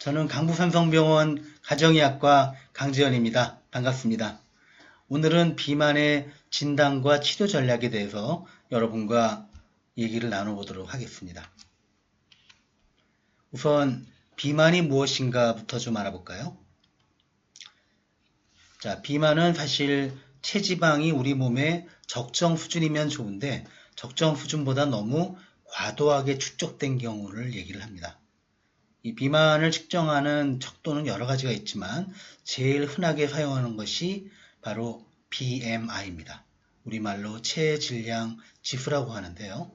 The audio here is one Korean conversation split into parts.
저는 강북삼성병원 가정의학과 강지현입니다. 반갑습니다. 오늘은 비만의 진단과 치료 전략에 대해서 여러분과 얘기를 나눠보도록 하겠습니다. 우선 비만이 무엇인가부터 좀 알아볼까요? 자, 비만은 사실 체지방이 우리 몸에 적정 수준이면 좋은데 적정 수준보다 너무 과도하게 축적된 경우를 얘기를 합니다. 이 비만을 측정하는 척도는 여러 가지가 있지만 제일 흔하게 사용하는 것이 바로 BMI입니다. 우리말로 체질량 지수라고 하는데요.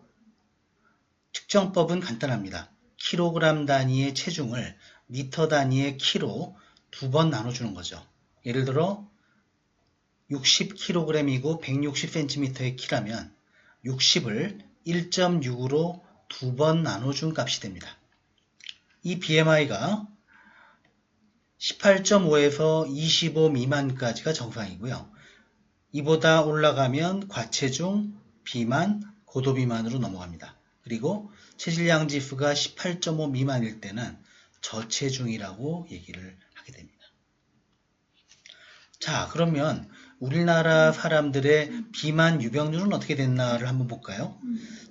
측정법은 간단합니다. 킬로그램 단위의 체중을 미터 단위의 키로 두 번 나눠주는 거죠. 예를 들어 60kg이고 160cm의 키라면 60을 1.6으로 두 번 나눠준 값이 됩니다. 이 BMI가 18.5에서 25 미만까지가 정상이고요. 이보다 올라가면 과체중, 비만, 고도비만으로 넘어갑니다. 그리고 체질량 지수가 18.5 미만일 때는 저체중이라고 얘기를 하게 됩니다. 자, 그러면 우리나라 사람들의 비만 유병률은 어떻게 됐나를 한번 볼까요?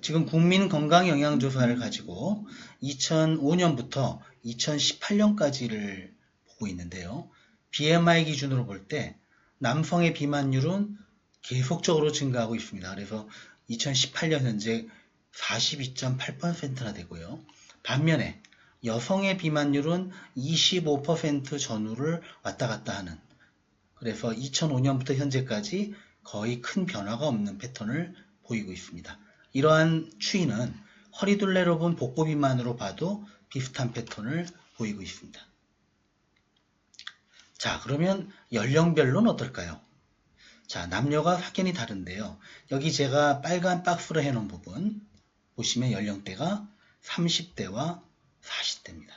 지금 국민건강영양조사를 가지고 2005년부터 2018년까지를 보고 있는데요. BMI 기준으로 볼 때 남성의 비만율은 계속적으로 증가하고 있습니다. 그래서 2018년 현재 42.8%나 되고요. 반면에 여성의 비만율은 25% 전후를 왔다 갔다 하는, 그래서 2005년부터 현재까지 거의 큰 변화가 없는 패턴을 보이고 있습니다. 이러한 추이는 허리둘레로 본 복부 비만으로 봐도 비슷한 패턴을 보이고 있습니다. 자, 그러면 연령별로는 어떨까요? 자, 남녀가 확연히 다른데요. 여기 제가 빨간 박스로 해놓은 부분 보시면 연령대가 30대와 40대입니다.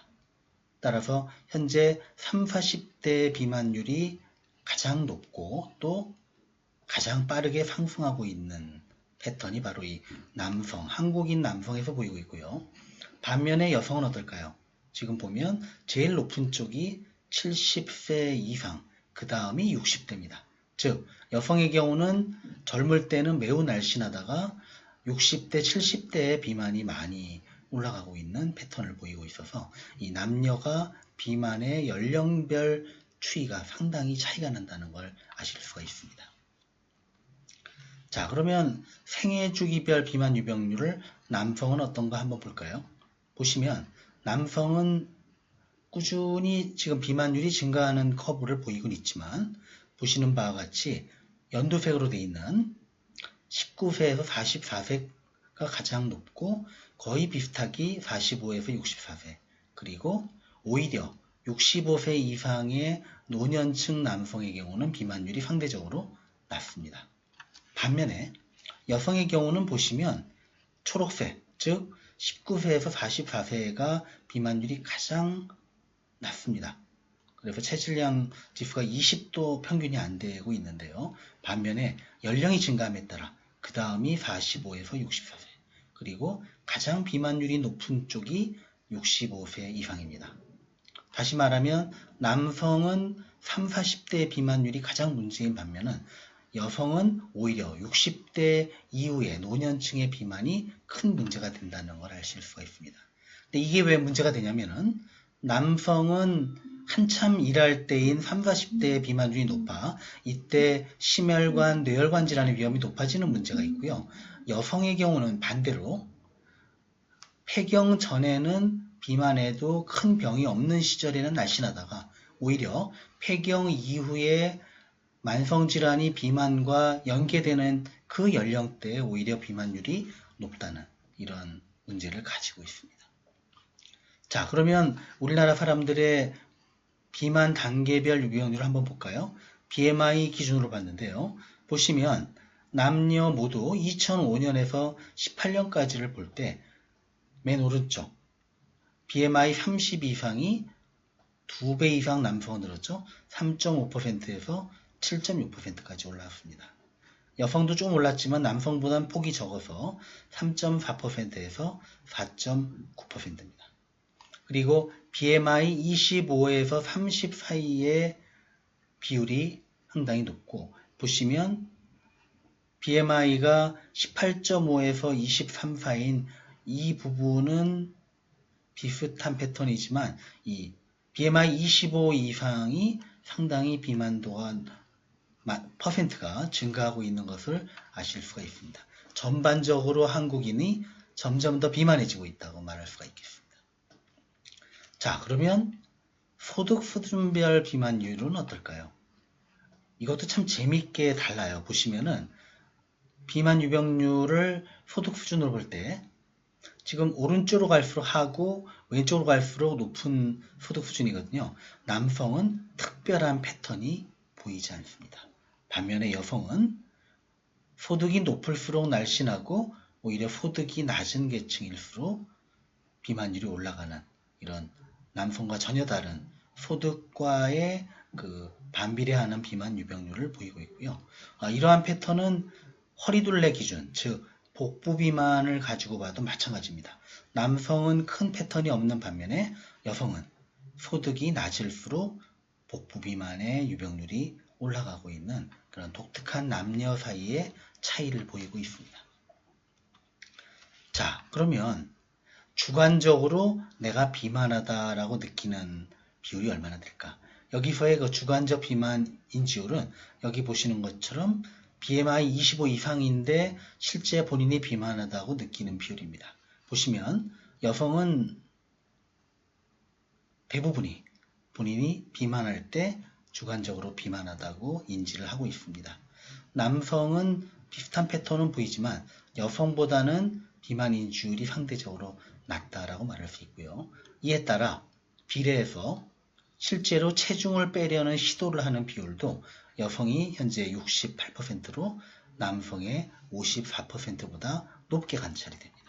따라서 현재 30, 40대 비만율이 가장 높고 또 가장 빠르게 상승하고 있는 패턴이 바로 이 남성, 한국인 남성에서 보이고 있고요. 반면에 여성은 어떨까요? 지금 보면 제일 높은 쪽이 70세 이상, 그 다음이 60대입니다. 즉, 여성의 경우는 젊을 때는 매우 날씬하다가 60대, 70대의 비만이 많이 올라가고 있는 패턴을 보이고 있어서 이 남녀가 비만의 연령별 추이가 상당히 차이가 난다는 걸 아실 수가 있습니다. 자, 그러면 생애 주기별 비만 유병률을 남성은 어떤가 한번 볼까요? 보시면 남성은 꾸준히 지금 비만율이 증가하는 커브를 보이곤 있지만 보시는 바와 같이 연두색으로 되어 있는 19세에서 44세가 가장 높고 거의 비슷하게 45에서 64세, 그리고 오히려 65세 이상의 노년층 남성의 경우는 비만율이 상대적으로 낮습니다. 반면에 여성의 경우는 보시면 초록색, 즉 19세에서 44세가 비만율이 가장 낮습니다. 그래서 체질량 지수가 20도 평균이 안 되고 있는데요. 반면에 연령이 증가함에 따라 그 다음이 45에서 64세, 그리고 가장 비만율이 높은 쪽이 65세 이상입니다. 다시 말하면 남성은 30, 40대 비만율이 가장 문제인 반면은 여성은 오히려 60대 이후의 노년층의 비만이 큰 문제가 된다는 걸 아실 수가 있습니다. 근데 이게 왜 문제가 되냐면은 남성은 한참 일할 때인 30, 40대의 비만율이 높아 이때 심혈관, 뇌혈관 질환의 위험이 높아지는 문제가 있고요. 여성의 경우는 반대로 폐경 전에는 비만에도 큰 병이 없는 시절에는 날씬하다가 오히려 폐경 이후에 만성질환이 비만과 연계되는 그 연령대에 오히려 비만율이 높다는 이런 문제를 가지고 있습니다. 자, 그러면 우리나라 사람들의 비만 단계별 유병률을 한번 볼까요? BMI 기준으로 봤는데요. 보시면 남녀 모두 2005년에서 18년까지를 볼 때 맨 오른쪽 BMI 30 이상이 2배 이상 남성은 늘었죠. 3.5%에서 7.6%까지 올라왔습니다. 여성도 좀 올랐지만 남성보다는 폭이 적어서 3.4%에서 4.9%입니다. 그리고 BMI 25에서 30 사이의 비율이 상당히 높고, 보시면 BMI가 18.5에서 23 사이인 이 부분은 비슷한 패턴이지만 이 BMI 25 이상이 상당히 비만도가 퍼센트가 증가하고 있는 것을 아실 수가 있습니다. 전반적으로 한국인이 점점 더 비만해지고 있다고 말할 수가 있겠습니다. 자, 그러면 소득 수준별 비만율은 어떨까요? 이것도 참 재밌게 달라요. 보시면은 비만 유병률을 소득 수준으로 볼 때 지금 오른쪽으로 갈수록 하고 왼쪽으로 갈수록 높은 소득 수준이거든요. 남성은 특별한 패턴이 보이지 않습니다. 반면에 여성은 소득이 높을수록 날씬하고 오히려 소득이 낮은 계층일수록 비만율이 올라가는 이런 남성과 전혀 다른 소득과의 그 반비례하는 비만 유병률을 보이고 있고요. 이러한 패턴은 허리둘레 기준, 즉 복부 비만을 가지고 봐도 마찬가지입니다. 남성은 큰 패턴이 없는 반면에 여성은 소득이 낮을수록 복부 비만의 유병률이 올라가고 있는 그런 독특한 남녀 사이의 차이를 보이고 있습니다. 자, 그러면 주관적으로 내가 비만하다라고 느끼는 비율이 얼마나 될까? 여기서의 그 주관적 비만 인지율은 여기 보시는 것처럼 BMI 25 이상인데 실제 본인이 비만하다고 느끼는 비율입니다. 보시면 여성은 대부분이 본인이 비만할 때 주관적으로 비만하다고 인지를 하고 있습니다. 남성은 비슷한 패턴은 보이지만 여성보다는 비만 인지율이 상대적으로 낮다라고 말할 수 있고요. 이에 따라 비례해서 실제로 체중을 빼려는 시도를 하는 비율도 여성이 현재 68%로 남성의 54%보다 높게 관찰이 됩니다.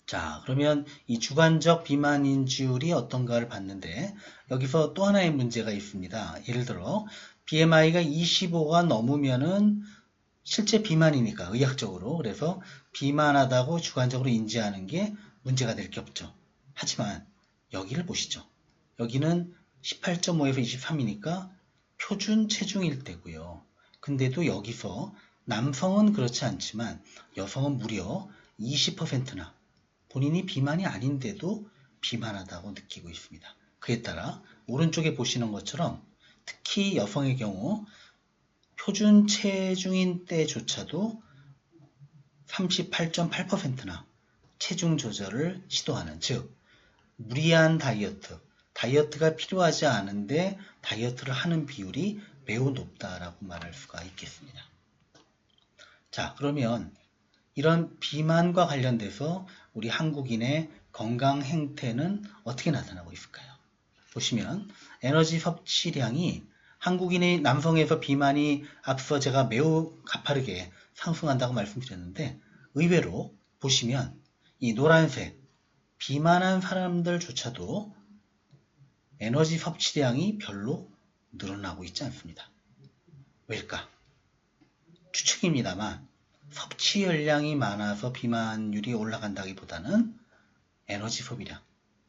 자, 그러면 이 주관적 비만 인지율이 어떤가를 봤는데 여기서 또 하나의 문제가 있습니다. 예를 들어 BMI가 25가 넘으면은 실제 비만이니까 의학적으로 그래서 비만하다고 주관적으로 인지하는 게 문제가 될 게 없죠. 하지만 여기를 보시죠. 여기는 18.5에서 23이니까 표준 체중일 때고요. 근데도 여기서 남성은 그렇지 않지만 여성은 무려 20%나 본인이 비만이 아닌데도 비만하다고 느끼고 있습니다. 그에 따라 오른쪽에 보시는 것처럼 특히 여성의 경우 표준 체중인 때조차도 38.8%나 체중 조절을 시도하는, 즉 무리한 다이어트가 필요하지 않은데 다이어트를 하는 비율이 매우 높다라고 말할 수가 있겠습니다. 자, 그러면 이런 비만과 관련돼서 우리 한국인의 건강 행태는 어떻게 나타나고 있을까요? 보시면 에너지 섭취량이 한국인의 남성에서 비만이 앞서 제가 매우 가파르게 상승한다고 말씀드렸는데 의외로 보시면 이 노란색 비만한 사람들조차도 에너지 섭취량이 별로 늘어나고 있지 않습니다. 왜일까? 추측입니다만 섭취 열량이 많아서 비만율이 올라간다기보다는 에너지 소비량,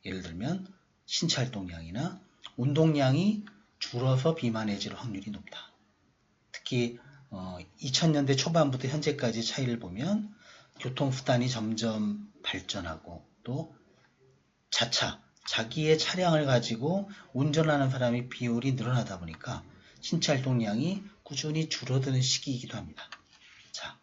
예를 들면 신체 활동량이나 운동량이 줄어서 비만해질 확률이 높다. 특히 2000년대 초반부터 현재까지 차이를 보면 교통수단이 점점 발전하고 또 자기의 차량을 가지고 운전하는 사람의 비율이 늘어나다 보니까 신체 활동량이 꾸준히 줄어드는 시기이기도 합니다. 자,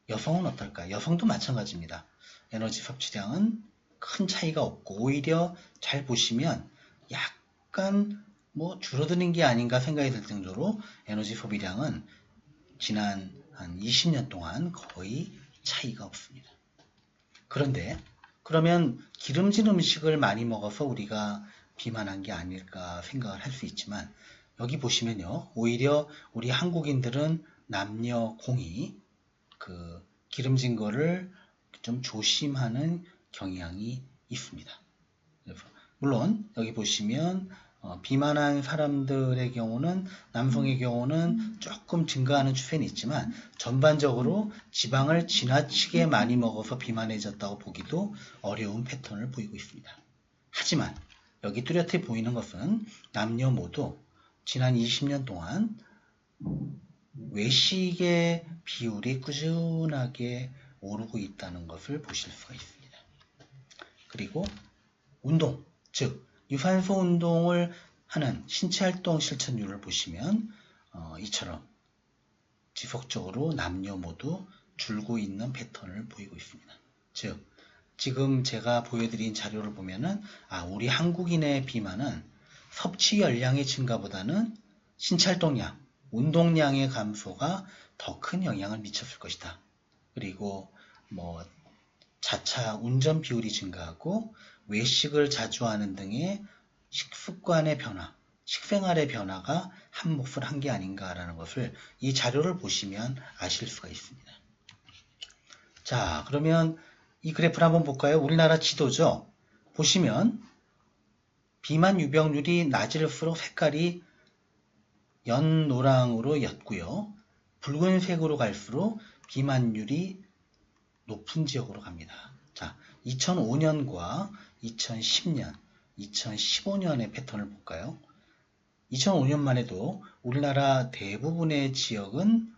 여성은 어떨까? 여성도 마찬가지입니다. 에너지 섭취량은 큰 차이가 없고 오히려 잘 보시면 약간 줄어드는 게 아닌가 생각이 들 정도로 에너지 소비량은 지난 한 20년 동안 거의 차이가 없습니다. 그런데 그러면 기름진 음식을 많이 먹어서 우리가 비만한 게 아닐까 생각을 할 수 있지만 여기 보시면요. 오히려 우리 한국인들은 남녀 공이 그 기름진 거를 좀 조심하는 경향이 있습니다. 물론 여기 보시면 비만한 사람들의 경우는 남성의 경우는 조금 증가하는 추세는 있지만 전반적으로 지방을 지나치게 많이 먹어서 비만해졌다고 보기도 어려운 패턴을 보이고 있습니다. 하지만 여기 뚜렷해 보이는 것은 남녀 모두 지난 20년 동안 외식의 비율이 꾸준하게 오르고 있다는 것을 보실 수가 있습니다. 그리고 운동, 즉 유산소 운동을 하는 신체활동 실천율을 보시면 이처럼 지속적으로 남녀 모두 줄고 있는 패턴을 보이고 있습니다. 즉 지금 제가 보여드린 자료를 보면은 우리 한국인의 비만은 섭취 열량의 증가보다는 신체활동량, 운동량의 감소가 더 큰 영향을 미쳤을 것이다. 그리고 자차 운전 비율이 증가하고 외식을 자주 하는 등의 식습관의 변화, 식생활의 변화가 한 몫을 한 게 아닌가라는 것을 이 자료를 보시면 아실 수가 있습니다. 자, 그러면 이 그래프를 한번 볼까요? 우리나라 지도죠. 보시면 비만 유병률이 낮을수록 색깔이 연노랑으로 옅고요. 붉은색으로 갈수록 비만율이 높은 지역으로 갑니다. 자, 2005년과 2010년, 2015년의 패턴을 볼까요? 2005년만 해도 우리나라 대부분의 지역은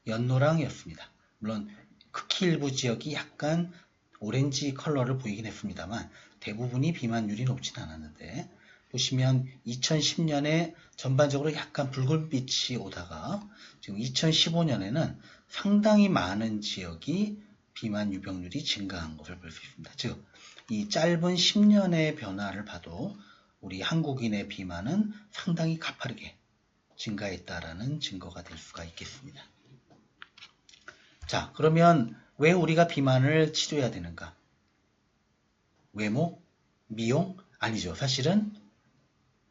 연노랑이었습니다. 물론 극히 일부 지역이 약간 오렌지 컬러를 보이긴 했습니다만 대부분이 비만율이 높진 않았는데 보시면 2010년에 전반적으로 약간 붉은빛이 오다가 지금 2015년에는 상당히 많은 지역이 비만 유병률이 증가한 것을 볼 수 있습니다. 즉, 이 짧은 10년의 변화를 봐도 우리 한국인의 비만은 상당히 가파르게 증가했다라는 증거가 될 수가 있겠습니다. 자, 그러면 왜 우리가 비만을 치료해야 되는가? 외모? 미용? 아니죠. 사실은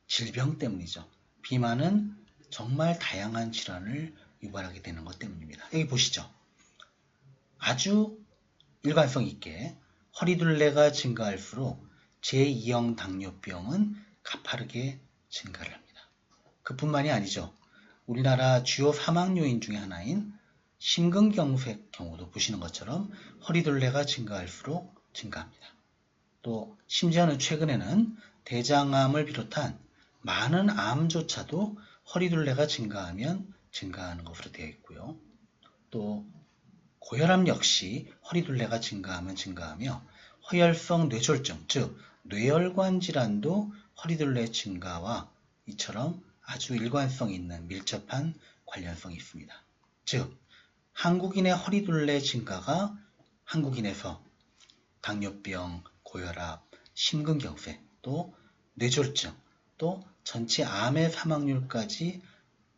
질병 때문이죠. 비만은 정말 다양한 질환을 유발하게 되는 것 때문입니다. 여기 보시죠. 아주 일관성 있게 허리둘레가 증가할수록 제2형 당뇨병은 가파르게 증가를 합니다. 그뿐만이 아니죠. 우리나라 주요 사망 요인 중에 하나인 심근경색 경우도 보시는 것처럼 허리둘레가 증가할수록 증가합니다. 또 심지어는 최근에는 대장암을 비롯한 많은 암조차도 허리둘레가 증가하면 증가하는 것으로 되어 있고요. 또 고혈압 역시 허리둘레가 증가하면 증가하며 허혈성 뇌졸중, 즉 뇌혈관 질환도 허리둘레 증가와 이처럼 아주 일관성 있는 밀접한 관련성이 있습니다. 즉 한국인의 허리둘레 증가가 한국인에서 당뇨병, 고혈압, 심근경색, 또 뇌졸중, 또 전체 암의 사망률까지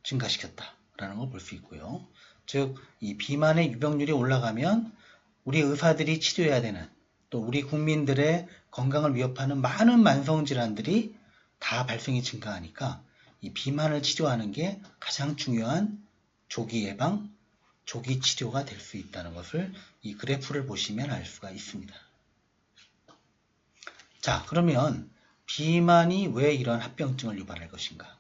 증가시켰다라는 걸 볼 수 있고요. 즉, 이 비만의 유병률이 올라가면 우리 의사들이 치료해야 되는 또 우리 국민들의 건강을 위협하는 많은 만성질환들이 다 발생이 증가하니까 이 비만을 치료하는 게 가장 중요한 조기 예방, 조기 치료가 될 수 있다는 것을 이 그래프를 보시면 알 수가 있습니다. 자, 그러면 비만이 왜 이런 합병증을 유발할 것인가?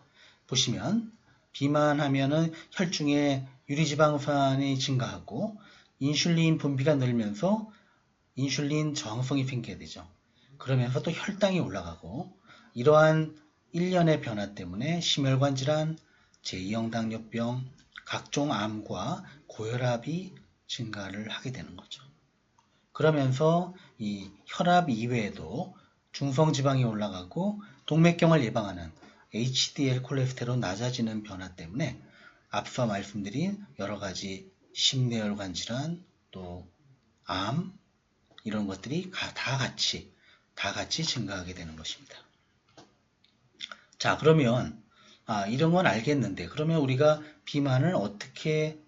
보시면 비만하면은 혈중에 유리지방산이 증가하고 인슐린 분비가 늘면서 인슐린 저항성이 생기게 되죠. 그러면서 또 혈당이 올라가고 이러한 일련의 변화 때문에 심혈관 질환, 제2형 당뇨병, 각종 암과 고혈압이 증가를 하게 되는 거죠. 그러면서 이 혈압 이외에도 중성지방이 올라가고 동맥경을 예방하는 HDL 콜레스테롤 낮아지는 변화 때문에 앞서 말씀드린 여러 가지 심뇌혈관 질환, 또 암, 이런 것들이 다 같이 증가하게 되는 것입니다. 자, 그러면 이런 건 알겠는데 그러면 우리가 비만을 어떻게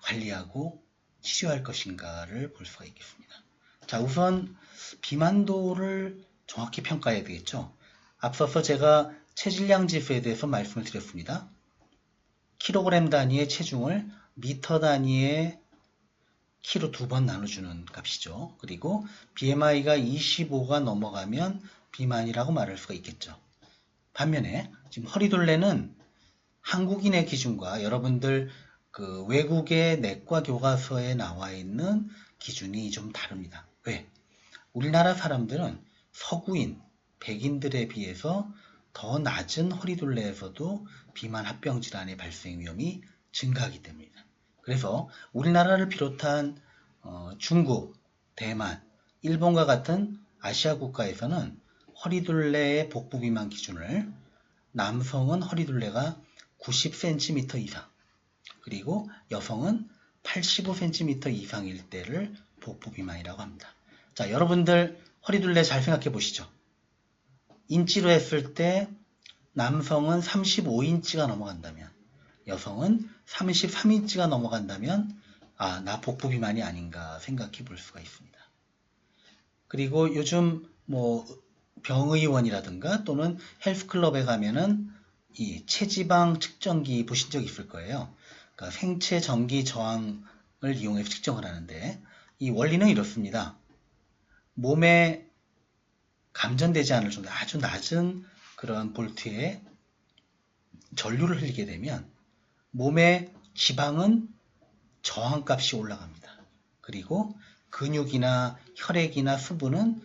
관리하고 치료할 것인가를 볼 수가 있겠습니다. 자, 우선 비만도를 정확히 평가해야 되겠죠. 앞서서 제가 체질량 지수에 대해서 말씀을 드렸습니다. 킬로그램 단위의 체중을 미터 단위의 키로 2번 나눠주는 값이죠. 그리고 BMI가 25가 넘어가면 비만이라고 말할 수가 있겠죠. 반면에 지금 허리둘레는 한국인의 기준과 여러분들 그 외국의 내과 교과서에 나와 있는 기준이 좀 다릅니다. 왜? 우리나라 사람들은 서구인, 백인들에 비해서 더 낮은 허리둘레에서도 비만 합병 질환의 발생 위험이 증가하기 때문입니다. 그래서 우리나라를 비롯한 중국, 대만, 일본과 같은 아시아 국가에서는 허리둘레의 복부 비만 기준을 남성은 허리둘레가 90cm 이상, 그리고 여성은 85cm 이상일 때를 복부 비만이라고 합니다. 자, 여러분들 허리둘레 잘 생각해 보시죠. 인치로 했을 때 남성은 35인치가 넘어간다면, 여성은 33인치가 넘어간다면 나 복부 비만이 아닌가 생각해 볼 수가 있습니다. 그리고 요즘 병의원이라든가 또는 헬스클럽에 가면은 이 체지방 측정기 보신 적 있을 거예요. 그러니까 생체 전기 저항을 이용해서 측정을 하는데 이 원리는 이렇습니다. 몸에 감전되지 않을 정도 아주 낮은 그런 볼트에 전류를 흘리게 되면 몸의 지방은 저항값이 올라갑니다. 그리고 근육이나 혈액이나 수분은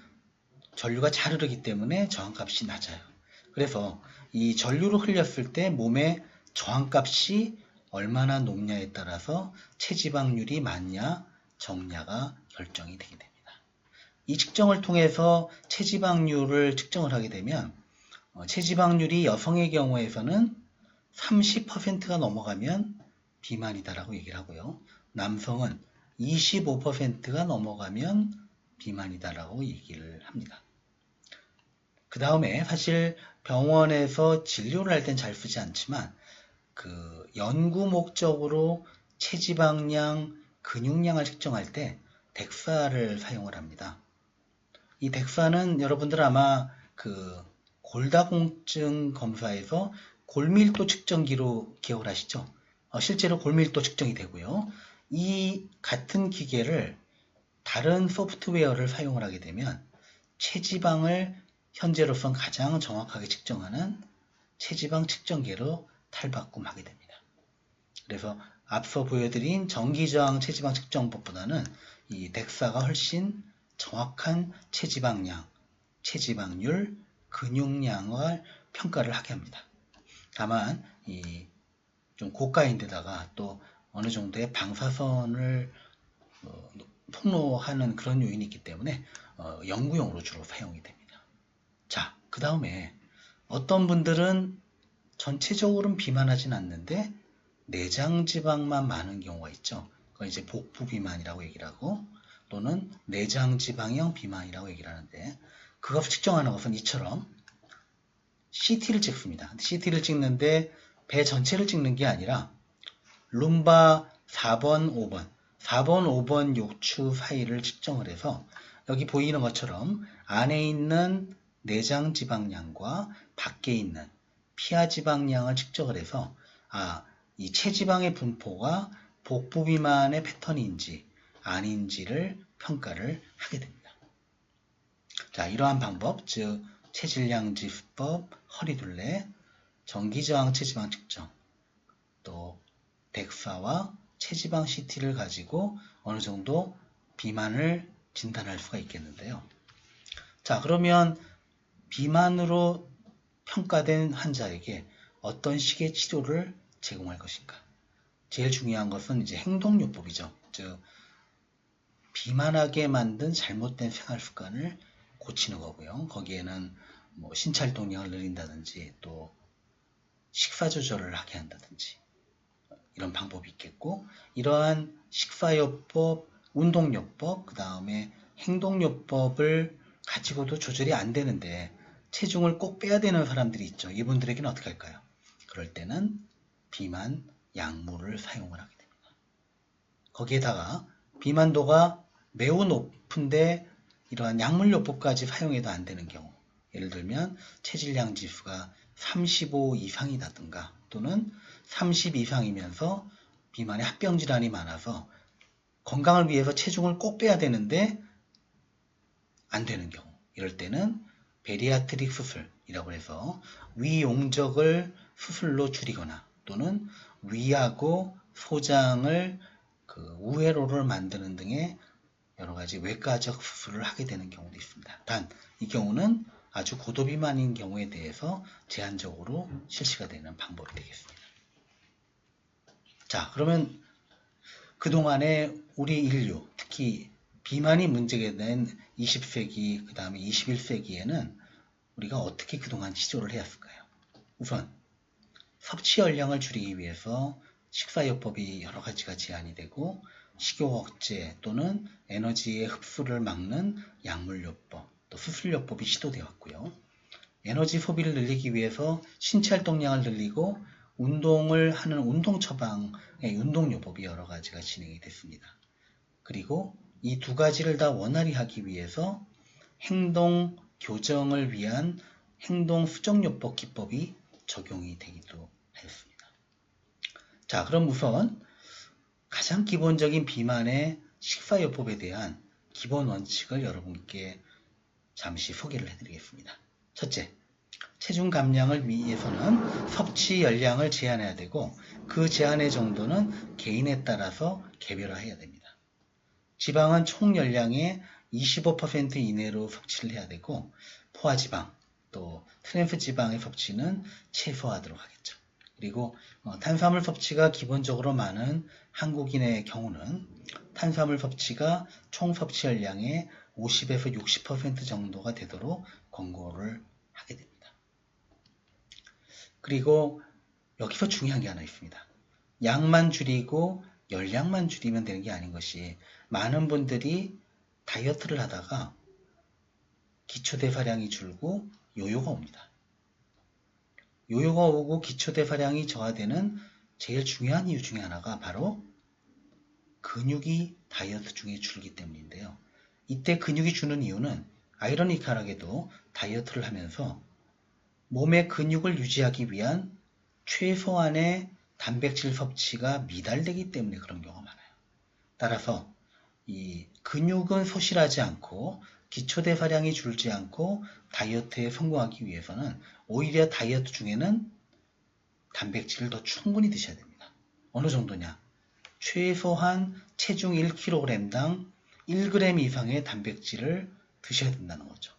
전류가 잘 흐르기 때문에 저항값이 낮아요. 그래서 이 전류를 흘렸을 때 몸의 저항값이 얼마나 높냐에 따라서 체지방률이 많냐 적냐가 결정이 되게 됩니다. 이 측정을 통해서 체지방률을 측정을 하게 되면 체지방률이 여성의 경우에서는 30%가 넘어가면 비만이다라고 얘기를 하고요. 남성은 25%가 넘어가면 비만이다라고 얘기를 합니다. 그 다음에 사실 병원에서 진료를 할 땐 잘 쓰지 않지만 그 연구 목적으로 체지방량, 근육량을 측정할 때 덱사를 사용을 합니다. 이 덱사는 여러분들 아마 그 골다공증 검사에서 골밀도 측정기로 기억을 하시죠? 실제로 골밀도 측정이 되고요. 이 같은 기계를 다른 소프트웨어를 사용을 하게 되면 체지방을 현재로선 가장 정확하게 측정하는 체지방 측정기로 탈바꿈하게 됩니다. 그래서 앞서 보여드린 전기저항 체지방 측정법보다는 이 덱사가 훨씬 정확한 체지방량, 체지방률, 근육량을 평가를 하게 합니다. 다만 이 좀 고가인데다가 또 어느 정도의 방사선을 폭로하는 그런 요인이 있기 때문에 연구용으로 주로 사용이 됩니다. 자, 그 다음에 어떤 분들은 전체적으로는 비만하진 않는데 내장지방만 많은 경우가 있죠. 그건 이제 복부 비만이라고 얘기를 하고 또는 내장지방형 비만이라고 얘기를 하는데 그것을 측정하는 것은 이처럼 CT를 찍습니다. CT를 찍는데 배 전체를 찍는 게 아니라 룸바 4번, 5번, 4번, 5번 요추 사이를 측정을 해서 여기 보이는 것처럼 안에 있는 내장 지방량과 밖에 있는 피하 지방량을 측정을 해서 이 체지방의 분포가 복부 비만의 패턴인지 아닌지를 평가를 하게 됩니다. 자, 이러한 방법, 즉 체질량 지수법, 허리둘레, 전기저항 체지방 측정, 또 덱사와 체지방 CT를 가지고 어느 정도 비만을 진단할 수가 있겠는데요. 자, 그러면 비만으로 평가된 환자에게 어떤 식의 치료를 제공할 것인가? 제일 중요한 것은 이제 행동요법이죠. 즉 비만하게 만든 잘못된 생활 습관을 고치는 거고요. 거기에는 신체활동량을 늘린다든지 또 식사 조절을 하게 한다든지 이런 방법이 있겠고 이러한 식사요법, 운동요법, 그 다음에 행동요법을 가지고도 조절이 안 되는데 체중을 꼭 빼야 되는 사람들이 있죠. 이분들에게는 어떻게 할까요? 그럴 때는 비만 약물을 사용을 하게 됩니다. 거기에다가 비만도가 매우 높은데 이러한 약물요법까지 사용해도 안 되는 경우, 예를 들면 체질량 지수가 35 이상이라든가 또는 30 이상이면서 비만의 합병질환이 많아서 건강을 위해서 체중을 꼭 빼야 되는데 안 되는 경우, 이럴 때는 베리아트릭 수술이라고 해서 위용적을 수술로 줄이거나 또는 위하고 소장을 우회로를 만드는 등의 여러 가지 외과적 수술을 하게 되는 경우도 있습니다. 단, 이 경우는 아주 고도비만인 경우에 대해서 제한적으로 실시가 되는 방법이 되겠습니다. 자, 그러면 그동안에 우리 인류, 특히 비만이 문제가 된 20세기, 그 다음에 21세기에는 우리가 어떻게 그동안 치료를 해왔을까요? 우선 섭취 열량을 줄이기 위해서 식사요법이 여러 가지가 제한이 되고 식욕 억제 또는 에너지의 흡수를 막는 약물요법, 또 수술요법이 시도되었고요. 에너지 소비를 늘리기 위해서 신체 활동량을 늘리고 운동을 하는 운동 처방의 운동요법이 여러 가지가 진행이 됐습니다. 그리고 이 두 가지를 다 원활히 하기 위해서 행동 교정을 위한 행동 수정요법 기법이 적용이 되기도 하였습니다. 자, 그럼 우선 가장 기본적인 비만의 식사요법에 대한 기본 원칙을 여러분께 잠시 소개를 해드리겠습니다. 첫째, 체중 감량을 위해서는 섭취 열량을 제한해야 되고 그 제한의 정도는 개인에 따라서 개별화해야 됩니다. 지방은 총 열량의 25% 이내로 섭취를 해야 되고 포화지방 또 트랜스 지방의 섭취는 최소화하도록 하겠죠. 그리고 탄수화물 섭취가 기본적으로 많은 한국인의 경우는 탄수화물 섭취가 총 섭취 열량의 50에서 60% 정도가 되도록 권고를 하게 됩니다. 그리고 여기서 중요한 게 하나 있습니다. 양만 줄이고 열량만 줄이면 되는 게 아닌 것이 많은 분들이 다이어트를 하다가 기초대사량이 줄고 요요가 옵니다. 요요가 오고 기초대사량이 저하되는 제일 중요한 이유 중에 하나가 바로 근육이 다이어트 중에 줄기 때문인데요. 이때 근육이 주는 이유는 아이러니컬하게도 다이어트를 하면서 몸의 근육을 유지하기 위한 최소한의 단백질 섭취가 미달되기 때문에 그런 경우가 많아요. 따라서 이 근육은 소실하지 않고 기초대사량이 줄지 않고 다이어트에 성공하기 위해서는 오히려 다이어트 중에는 단백질을 더 충분히 드셔야 됩니다. 어느 정도냐? 최소한 체중 1kg당 1g 이상의 단백질을 드셔야 된다는 거죠.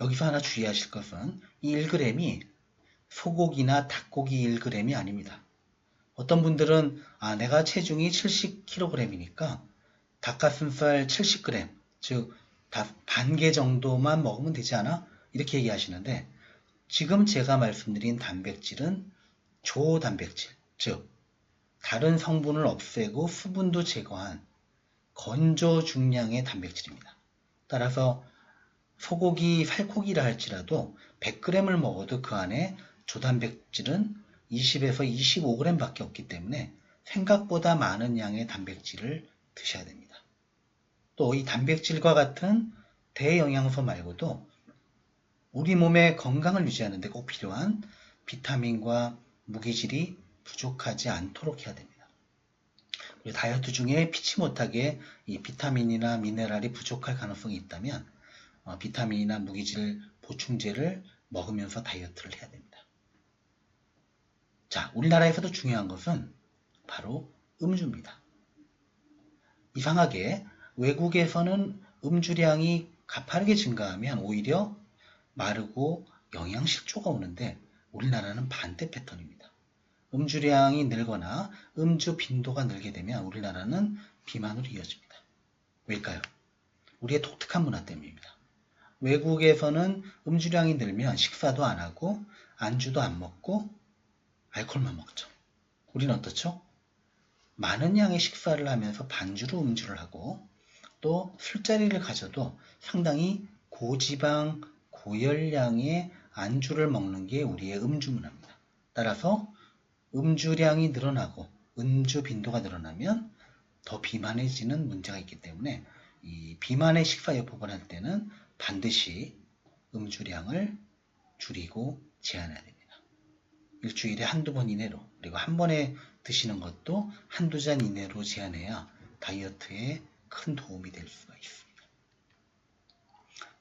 여기서 하나 주의하실 것은 이 1g이 소고기나 닭고기 1g이 아닙니다. 어떤 분들은 내가 체중이 70kg이니까 닭가슴살 70g, 즉 반 개 정도만 먹으면 되지 않아? 이렇게 얘기하시는데 지금 제가 말씀드린 단백질은 조단백질, 즉 다른 성분을 없애고 수분도 제거한 건조 중량의 단백질입니다. 따라서 소고기, 살코기라 할지라도 100g을 먹어도 그 안에 조단백질은 20에서 25g 밖에 없기 때문에 생각보다 많은 양의 단백질을 드셔야 됩니다. 또 이 단백질과 같은 대영양소 말고도 우리 몸의 건강을 유지하는 데 꼭 필요한 비타민과 무기질이 부족하지 않도록 해야 됩니다. 그리고 다이어트 중에 피치 못하게 이 비타민이나 미네랄이 부족할 가능성이 있다면 비타민이나 무기질 보충제를 먹으면서 다이어트를 해야 됩니다. 자, 우리나라에서도 중요한 것은 바로 음주입니다. 이상하게 외국에서는 음주량이 가파르게 증가하면 오히려 마르고 영양실조가 오는데 우리나라는 반대 패턴입니다. 음주량이 늘거나 음주 빈도가 늘게 되면 우리나라는 비만으로 이어집니다. 왜일까요? 우리의 독특한 문화 때문입니다. 외국에서는 음주량이 늘면 식사도 안 하고 안주도 안 먹고 알코올만 먹죠. 우리는 어떻죠? 많은 양의 식사를 하면서 반주로 음주를 하고 또 술자리를 가져도 상당히 고지방, 고열량의 안주를 먹는 게 우리의 음주 문화입니다. 따라서 음주량이 늘어나고 음주 빈도가 늘어나면 더 비만해지는 문제가 있기 때문에 이 비만의 식사요법을 할 때는 반드시 음주량을 줄이고 제한해야 됩니다. 일주일에 한두 번 이내로, 그리고 한 번에 드시는 것도 한두 잔 이내로 제한해야 다이어트에 큰 도움이 될 수가 있습니다.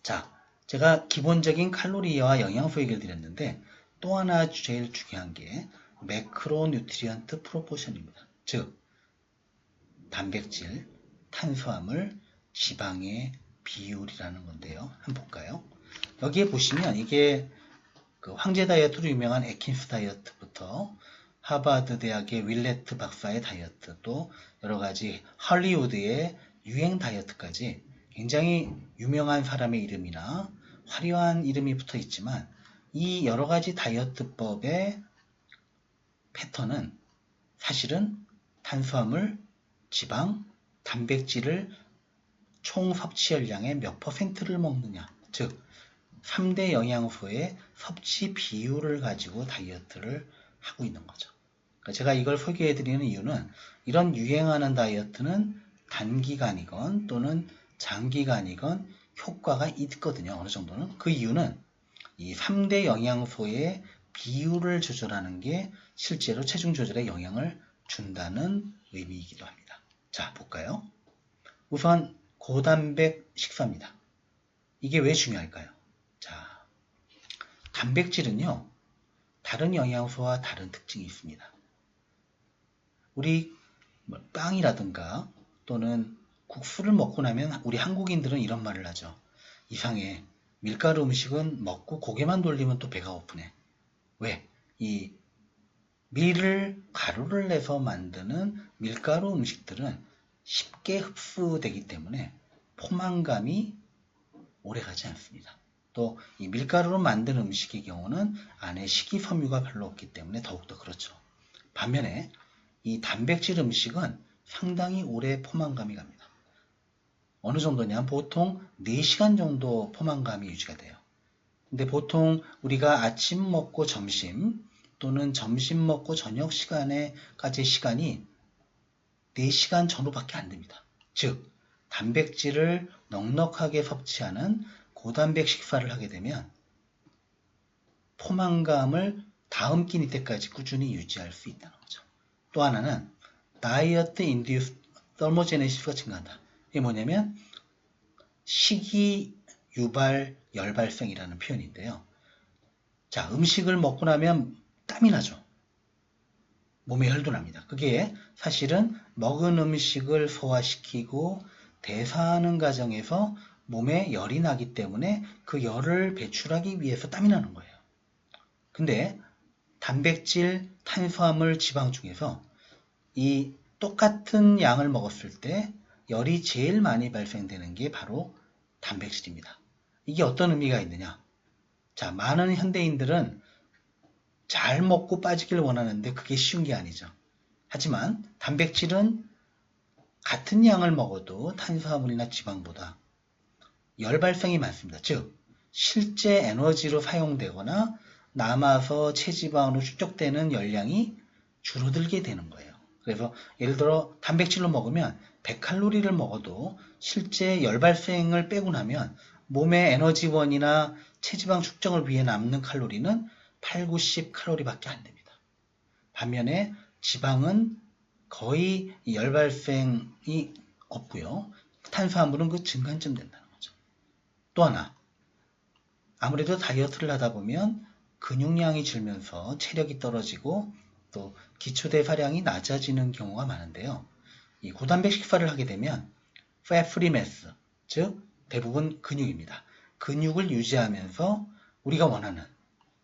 자, 제가 기본적인 칼로리와 영양소 얘기를 드렸는데 또 하나 제일 중요한 게 매크로 뉴트리언트 프로포션입니다. 즉 단백질, 탄수화물, 지방의 비율이라는 건데요. 한번 볼까요? 여기에 보시면 이게 그 황제 다이어트로 유명한 애킨스 다이어트부터 하버드 대학의 윌레트 박사의 다이어트, 또 여러 가지 할리우드의 유행 다이어트까지 굉장히 유명한 사람의 이름이나 화려한 이름이 붙어 있지만, 이 여러 가지 다이어트법의 패턴은 사실은 탄수화물, 지방, 단백질을 총 섭취열량의 몇 %를 먹느냐, 즉 3대 영양소의 섭취 비율을 가지고 다이어트를 하고 있는 거죠. 그러니까 제가 이걸 소개해드리는 이유는, 이런 유행하는 다이어트는 단기간이건 또는 장기간이건 효과가 있거든요. 어느 정도는. 그 이유는 이 3대 영양소의 비율을 조절하는 게 실제로 체중 조절에 영향을 준다는 의미이기도 합니다. 자, 볼까요? 우선 고단백 식사입니다. 이게 왜 중요할까요? 자, 단백질은요, 다른 영양소와 다른 특징이 있습니다. 우리 빵이라든가 또는 국수를 먹고 나면 우리 한국인들은 이런 말을 하죠. 이상해. 밀가루 음식은 먹고 고개만 돌리면 또 배가 고프네. 왜? 이 밀을 가루를 내서 만드는 밀가루 음식들은 쉽게 흡수되기 때문에 포만감이 오래가지 않습니다. 또 이 밀가루로 만든 음식의 경우는 안에 식이섬유가 별로 없기 때문에 더욱더 그렇죠. 반면에 이 단백질 음식은 상당히 오래 포만감이 갑니다. 어느 정도냐? 보통 4시간 정도 포만감이 유지가 돼요. 근데 보통 우리가 아침 먹고 점심 또는 점심 먹고 저녁 시간에까지 시간이 4시간 전후밖에 안 됩니다. 즉, 단백질을 넉넉하게 섭취하는 고단백 식사를 하게 되면 포만감을 다음 끼니 때까지 꾸준히 유지할 수 있다는 거죠. 또 하나는 다이어트 인듀스 서머제네시스가 증가한다. 이게 뭐냐면 식이 유발 열발성이라는 표현인데요. 자, 음식을 먹고 나면 땀이 나죠. 몸에 혈도 납니다. 그게 사실은 먹은 음식을 소화시키고 대사하는 과정에서 몸에 열이 나기 때문에 그 열을 배출하기 위해서 땀이 나는 거예요. 근데 단백질, 탄수화물, 지방 중에서 이 똑같은 양을 먹었을 때 열이 제일 많이 발생되는 게 바로 단백질입니다. 이게 어떤 의미가 있느냐? 자, 많은 현대인들은 잘 먹고 빠지길 원하는데 그게 쉬운 게 아니죠. 하지만 단백질은 같은 양을 먹어도 탄수화물이나 지방보다 열 발생이 많습니다. 즉, 실제 에너지로 사용되거나 남아서 체지방으로 축적되는 열량이 줄어들게 되는 거예요. 그래서 예를 들어 단백질로 먹으면 100칼로리를 먹어도 실제 열 발생을 빼고 나면 몸의 에너지원이나 체지방 축적을 위해 남는 칼로리는 8, 90칼로리밖에 안 됩니다. 반면에 지방은 거의 열 발생이 없고요. 탄수화물은 그 중간쯤 된다는 거죠. 또 하나, 아무래도 다이어트를 하다 보면 근육량이 줄면서 체력이 떨어지고 또 기초대사량이 낮아지는 경우가 많은데요. 이 고단백 식사를 하게 되면 fat free mass, 즉 대부분 근육입니다. 근육을 유지하면서 우리가 원하는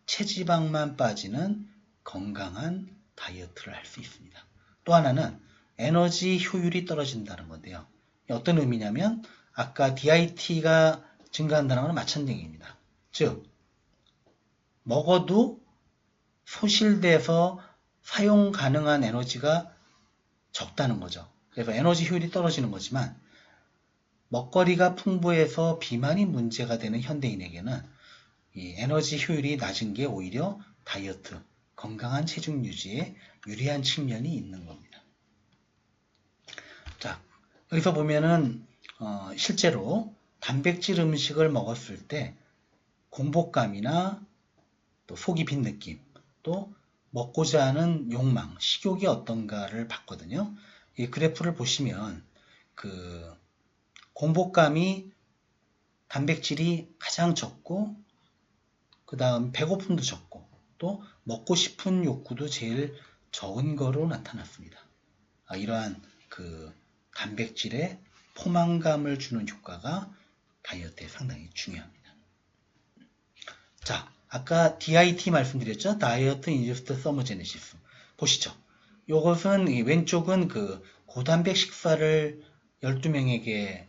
체지방만 빠지는 건강한 다이어트를 할 수 있습니다. 또 하나는 에너지 효율이 떨어진다는 건데요. 어떤 의미냐면 아까 DIT가 증가한다는 것은 마찬가지입니다. 즉, 먹어도 소실돼서 사용 가능한 에너지가 적다는 거죠. 그래서 에너지 효율이 떨어지는 거지만 먹거리가 풍부해서 비만이 문제가 되는 현대인에게는 이 에너지 효율이 낮은 게 오히려 다이어트, 건강한 체중 유지에 유리한 측면이 있는 겁니다. 자, 여기서 보면은 실제로 단백질 음식을 먹었을 때 공복감이나 또 속이 빈 느낌, 또 먹고자 하는 욕망, 식욕이 어떤가를 봤거든요. 이 그래프를 보시면 그 공복감이 단백질이 가장 적고 그 다음 배고픔도 적고 또 먹고 싶은 욕구도 제일 적은 거로 나타났습니다. 이러한 그 단백질의 포만감을 주는 효과가 다이어트에 상당히 중요합니다. 자, 아까 DIT 말씀드렸죠? 다이어트 인듀스드 서머제네시스. 보시죠. 요것은 왼쪽은 그 고단백 식사를 12명에게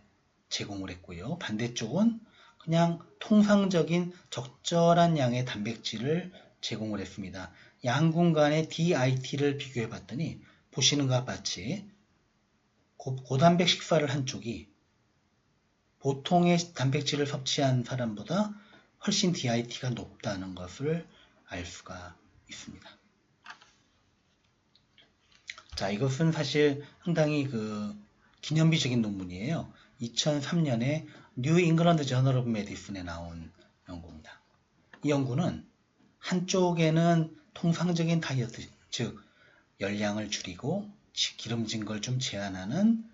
제공을 했고요. 반대쪽은 그냥 통상적인 적절한 양의 단백질을 제공을 했습니다. 양군 간의 DIT를 비교해 봤더니 보시는 것과 같이 고단백 식사를 한 쪽이 보통의 단백질을 섭취한 사람보다 훨씬 DIT가 높다는 것을 알 수가 있습니다. 자, 이것은 사실 상당히 기념비적인 논문이에요. 2003년에 뉴 잉글랜드 저널 오브 메디슨에 나온 연구입니다. 이 연구는 한쪽에는 통상적인 다이어트, 즉 열량을 줄이고 기름진 걸 좀 제한하는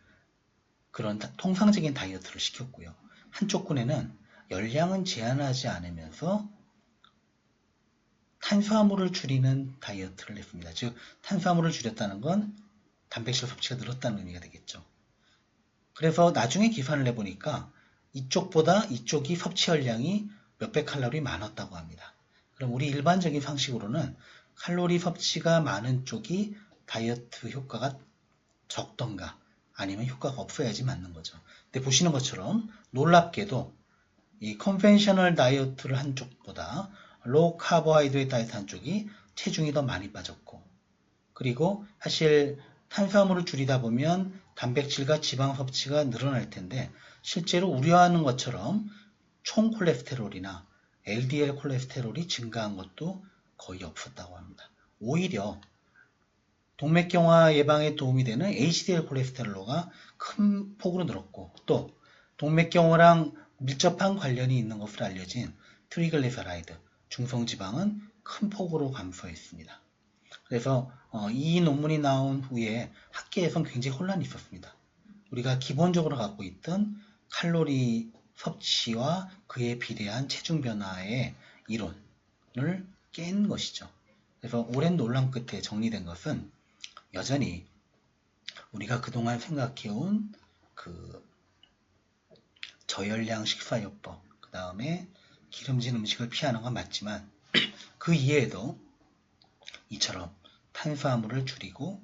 그런 통상적인 다이어트를 시켰고요. 한쪽 군에는 열량은 제한하지 않으면서 탄수화물을 줄이는 다이어트를 했습니다. 즉 탄수화물을 줄였다는 건 단백질 섭취가 늘었다는 의미가 되겠죠. 그래서 나중에 계산을 해보니까 이쪽보다 이쪽이 섭취 열량이 몇백 칼로리 많았다고 합니다. 그럼 우리 일반적인 상식으로는 칼로리 섭취가 많은 쪽이 다이어트 효과가 적던가 아니면 효과가 없어야지 맞는 거죠. 근데 보시는 것처럼 놀랍게도 이 컨벤셔널 다이어트를 한 쪽보다 로우 카보하이드레이트 다이어트 한 쪽이 체중이 더 많이 빠졌고, 그리고 사실 탄수화물을 줄이다 보면 단백질과 지방 섭취가 늘어날 텐데 실제로 우려하는 것처럼 총 콜레스테롤이나 LDL 콜레스테롤이 증가한 것도 거의 없었다고 합니다. 오히려 동맥경화 예방에 도움이 되는 HDL 콜레스테롤로가 큰 폭으로 늘었고, 또 동맥경화랑 밀접한 관련이 있는 것으로 알려진 트리글리세라이드, 중성지방은 큰 폭으로 감소했습니다. 그래서 이 논문이 나온 후에 학계에선 굉장히 혼란이 있었습니다. 우리가 기본적으로 갖고 있던 칼로리 섭취와 그에 비례한 체중 변화의 이론을 깬 것이죠. 그래서 오랜 논란 끝에 정리된 것은 여전히 우리가 그동안 생각해온 저열량 식사요법, 그 다음에 기름진 음식을 피하는 건 맞지만 그 이외에도 이처럼 탄수화물을 줄이고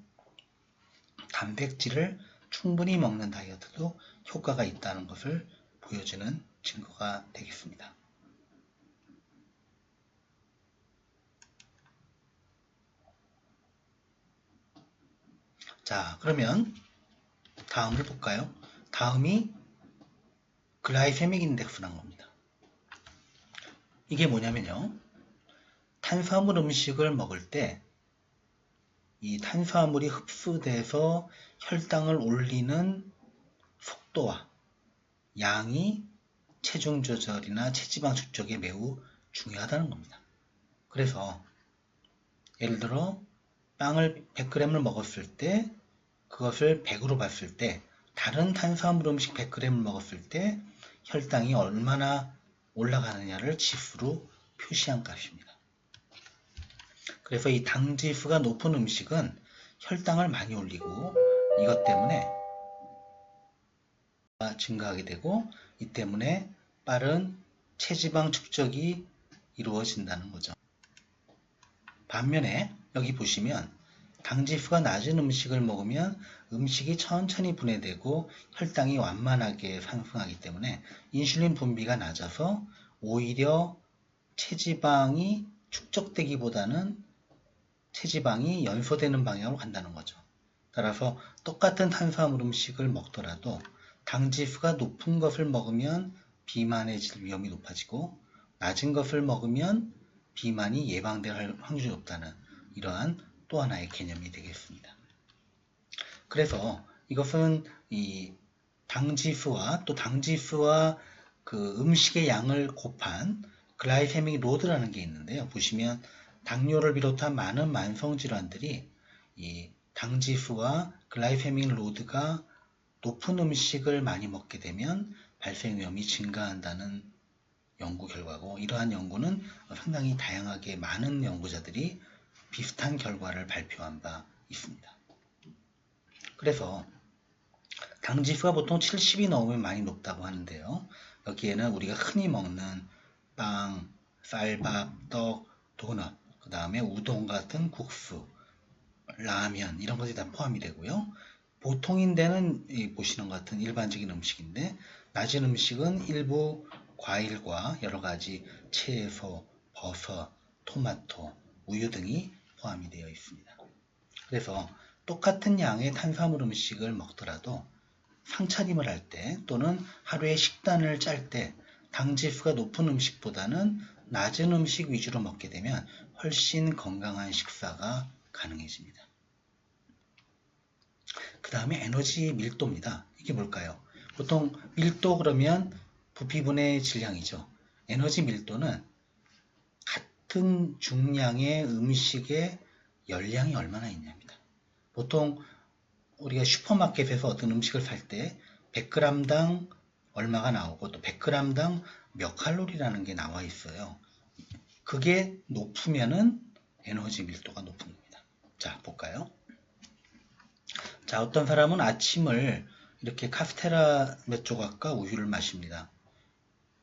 단백질을 충분히 먹는 다이어트도 효과가 있다는 것을 보여주는 증거가 되겠습니다. 자, 그러면 다음을 볼까요? 다음이 글라이세믹 인덱스라는 겁니다. 이게 뭐냐면요. 탄수화물 음식을 먹을 때 이 탄수화물이 흡수돼서 혈당을 올리는 속도와 양이 체중 조절이나 체지방 축적에 매우 중요하다는 겁니다. 그래서 예를 들어 빵을 100g을 먹었을 때 그것을 100으로 봤을 때 다른 탄수화물 음식 100g을 먹었을 때 혈당이 얼마나 올라가느냐를 지수로 표시한 값입니다. 그래서 이 당 지수가 높은 음식은 혈당을 많이 올리고 이것 때문에 증가하게 되고 이 때문에 빠른 체지방 축적이 이루어진다는 거죠. 반면에 여기 보시면 당 지수가 낮은 음식을 먹으면 음식이 천천히 분해되고 혈당이 완만하게 상승하기 때문에 인슐린 분비가 낮아서 오히려 체지방이 축적되기보다는 체지방이 연소되는 방향으로 간다는 거죠. 따라서 똑같은 탄수화물 음식을 먹더라도 당 지수가 높은 것을 먹으면 비만해질 위험이 높아지고 낮은 것을 먹으면 비만이 예방될 확률이 높다는 이러한 또 하나의 개념이 되겠습니다. 그래서 이것은 이 당지수와 또 당지수와 그 음식의 양을 곱한 글라이세믹 로드라는 게 있는데요. 보시면 당뇨를 비롯한 많은 만성질환들이 이 당지수와 글라이세믹 로드가 높은 음식을 많이 먹게 되면 발생 위험이 증가한다는 연구 결과고, 이러한 연구는 상당히 다양하게 많은 연구자들이 비슷한 결과를 발표한 바 있습니다. 그래서 당지수가 보통 70이 넘으면 많이 높다고 하는데요. 여기에는 우리가 흔히 먹는 빵, 쌀밥, 떡, 도넛, 그 다음에 우동 같은 국수, 라면 이런 것이 다 포함이 되고요. 보통인데는 보시는 것 같은 일반적인 음식인데 낮은 음식은 일부 과일과 여러 가지 채소, 버섯, 토마토, 우유 등이 포함이 되어 있습니다. 그래서 똑같은 양의 탄수화물 음식을 먹더라도 상차림을 할 때 또는 하루에 식단을 짤 때 당지수가 높은 음식보다는 낮은 음식 위주로 먹게 되면 훨씬 건강한 식사가 가능해집니다. 그 다음에 에너지 밀도입니다. 이게 뭘까요? 보통 밀도 그러면 부피분의 질량이죠. 에너지 밀도는 같은 중량의 음식의 열량이 얼마나 있냐입니다. 보통 우리가 슈퍼마켓에서 어떤 음식을 살 때 100g당 얼마가 나오고 또 100g당 몇 칼로리라는 게 나와 있어요. 그게 높으면은 에너지 밀도가 높은 겁니다. 자, 볼까요? 자, 어떤 사람은 아침을 이렇게 카스테라 몇 조각과 우유를 마십니다.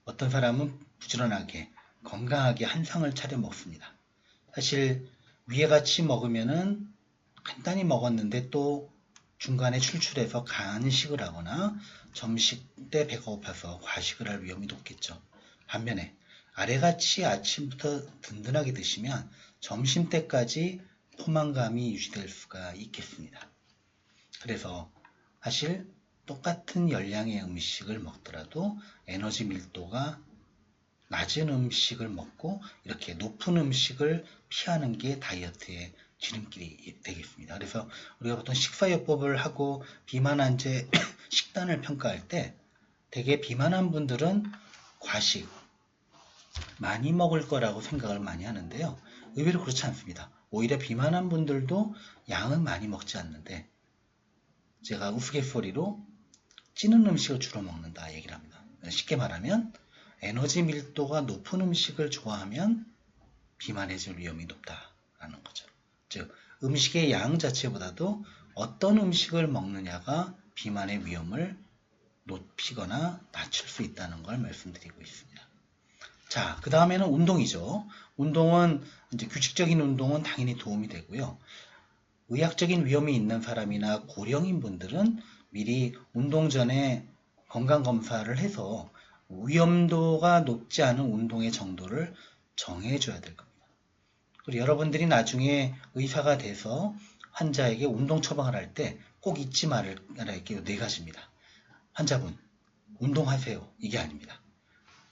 어떤 사람은 부지런하게 건강하게 한 상을 차려 먹습니다. 사실 위에 같이 먹으면은 간단히 먹었는데 또 중간에 출출해서 간식을 하거나 점심 때 배가 고파서 과식을 할 위험이 높겠죠. 반면에 아래같이 아침부터 든든하게 드시면 점심 때까지 포만감이 유지될 수가 있겠습니다. 그래서 사실 똑같은 열량의 음식을 먹더라도 에너지 밀도가 낮은 음식을 먹고 이렇게 높은 음식을 피하는 게 다이어트의 지름길이 되겠습니다. 그래서 우리가 보통 식사요법을 하고 비만한 제 식단을 평가할 때 되게 비만한 분들은 과식 많이 먹을 거라고 생각을 많이 하는데요. 의외로 그렇지 않습니다. 오히려 비만한 분들도 양은 많이 먹지 않는데 제가 우스갯소리로 찌는 음식을 주로 먹는다 얘기를 합니다. 쉽게 말하면 에너지 밀도가 높은 음식을 좋아하면 비만해질 위험이 높다라는 거죠. 즉 음식의 양 자체보다도 어떤 음식을 먹느냐가 비만의 위험을 높이거나 낮출 수 있다는 걸 말씀드리고 있습니다. 자, 그 다음에는 운동이죠. 운동은 이제 규칙적인 운동은 당연히 도움이 되고요. 의학적인 위험이 있는 사람이나 고령인 분들은 미리 운동 전에 건강검사를 해서 위험도가 높지 않은 운동의 정도를 정해줘야 될 겁니다. 그리고 여러분들이 나중에 의사가 돼서 환자에게 운동 처방을 할 때 꼭 잊지 말아야 할 게 4가지입니다. 환자분, 운동하세요. 이게 아닙니다.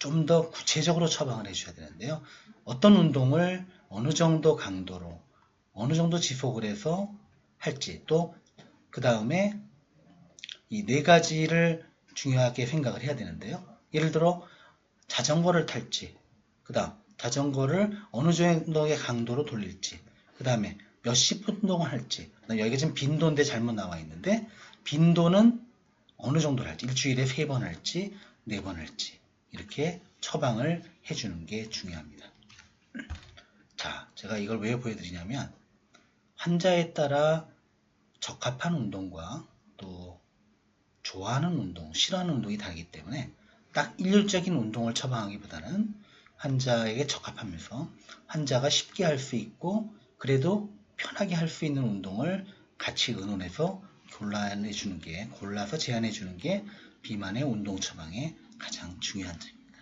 좀 더 구체적으로 처방을 해주셔야 되는데요. 어떤 운동을 어느 정도 강도로 어느 정도 지속을 해서 할지 또 그 다음에 이 4가지를 중요하게 생각을 해야 되는데요. 예를 들어 자전거를 탈지 그 다음 자전거를 어느 정도의 강도로 돌릴지 그 다음에 몇십 분 동안 할지 여기가 지금 빈도인데 잘못 나와 있는데 빈도는 어느 정도를 할지 일주일에 3번 할지 4번 할지 이렇게 처방을 해주는 게 중요합니다. 자, 제가 이걸 왜 보여드리냐면 환자에 따라 적합한 운동과 또 좋아하는 운동, 싫어하는 운동이 다르기 때문에 딱 일률적인 운동을 처방하기보다는 환자에게 적합하면서 환자가 쉽게 할 수 있고 그래도 편하게 할 수 있는 운동을 같이 의논해서 골라서 제안해 주는 게 비만의 운동 처방의 가장 중요한 점입니다.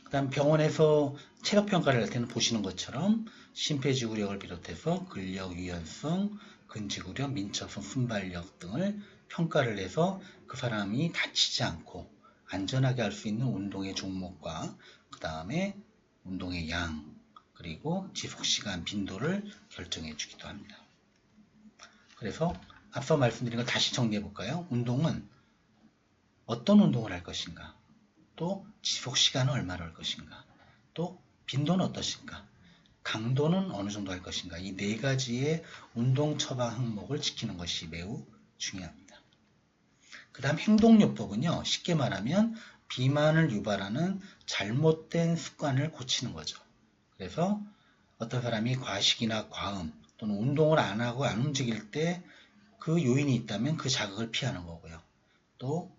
그 다음 병원에서 체력 평가를 할 때는 보시는 것처럼 심폐지구력을 비롯해서 근력, 유연성, 근지구력, 민첩성, 순발력 등을 평가를 해서 그 사람이 다치지 않고 안전하게 할 수 있는 운동의 종목과 그 다음에 운동의 양 그리고 지속시간, 빈도를 결정해 주기도 합니다. 그래서 앞서 말씀드린 걸 다시 정리해 볼까요? 운동은 어떤 운동을 할 것인가 또 지속시간은 얼마나 할 것인가 또 빈도는 어떠신가 강도는 어느 정도 할 것인가 이 4가지의 운동 처방 항목을 지키는 것이 매우 중요합니다. 그 다음 행동요법은요. 쉽게 말하면 비만을 유발하는 잘못된 습관을 고치는 거죠. 그래서 어떤 사람이 과식이나 과음 또는 운동을 안 하고 안 움직일 때 그 요인이 있다면 그 자극을 피하는 거고요. 또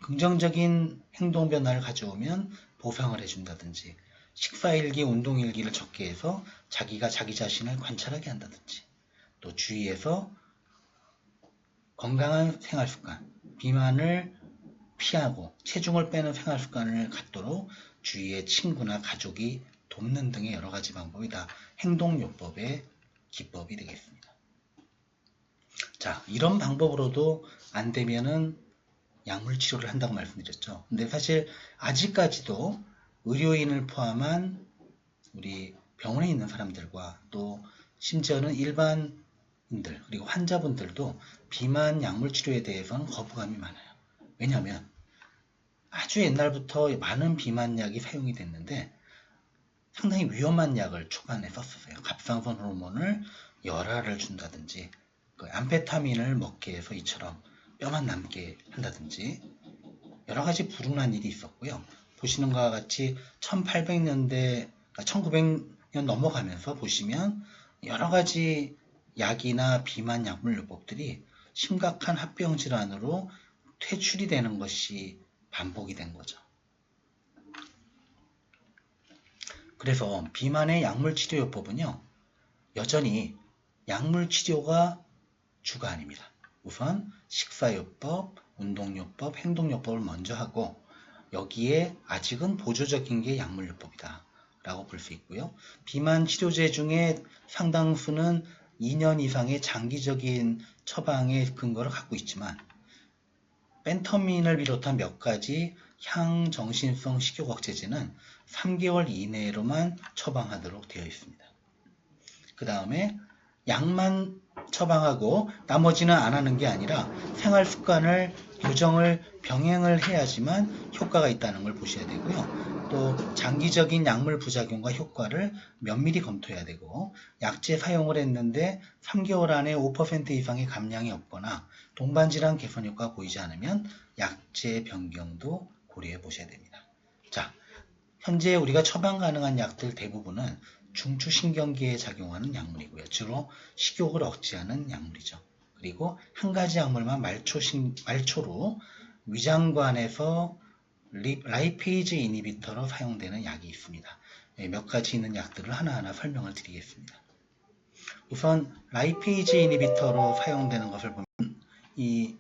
긍정적인 행동 변화를 가져오면 보상을 해준다든지, 식사일기, 운동일기를 적게 해서 자기가 자기 자신을 관찰하게 한다든지, 또 주위에서 건강한 생활습관, 비만을 피하고 체중을 빼는 생활습관을 갖도록 주위의 친구나 가족이 돕는 등의 여러 가지 방법이 다 행동요법의 기법이 되겠습니다. 자, 이런 방법으로도 안 되면은 약물 치료를 한다고 말씀드렸죠. 근데 사실 아직까지도 의료인을 포함한 우리 병원에 있는 사람들과 또 심지어는 일반인들 그리고 환자분들도 비만 약물 치료에 대해서는 거부감이 많아요. 왜냐하면 아주 옛날부터 많은 비만약이 사용이 됐는데 상당히 위험한 약을 초반에 썼었어요. 갑상선 호르몬을 열화를 준다든지 암페타민을 먹게 해서 이처럼 뼈만 남게 한다든지 여러 가지 불운한 일이 있었고요. 보시는 것과 같이 1800년대, 1900년 넘어가면서 보시면 여러 가지 약이나 비만 약물요법들이 심각한 합병 질환으로 퇴출이 되는 것이 반복이 된 거죠. 그래서 비만의 약물치료요법은요, 여전히 약물치료가 주가 아닙니다. 우선 식사요법, 운동요법, 행동요법을 먼저 하고 여기에 아직은 보조적인 게 약물요법이다 라고 볼 수 있고요. 비만 치료제 중에 상당수는 2년 이상의 장기적인 처방의 근거를 갖고 있지만 펜터민을 비롯한 몇 가지 향정신성 식욕억제제는 3개월 이내로만 처방하도록 되어 있습니다. 그 다음에 약만 처방하고 나머지는 안 하는 게 아니라 생활습관을 교정을 병행을 해야지만 효과가 있다는 걸 보셔야 되고요. 또 장기적인 약물 부작용과 효과를 면밀히 검토해야 되고 약제 사용을 했는데 3개월 안에 5% 이상의 감량이 없거나 동반질환 개선 효과가 보이지 않으면 약제 변경도 고려해 보셔야 됩니다. 자, 현재 우리가 처방 가능한 약들 대부분은 중추신경계에 작용하는 약물이고요. 주로 식욕을 억제하는 약물이죠. 그리고 한 가지 약물만 말초로 위장관에서 라이페이즈 이니비터로 사용되는 약이 있습니다. 몇 가지 있는 약들을 하나하나 설명을 드리겠습니다. 우선 라이페이즈 이니비터로 사용되는 것을 보면 이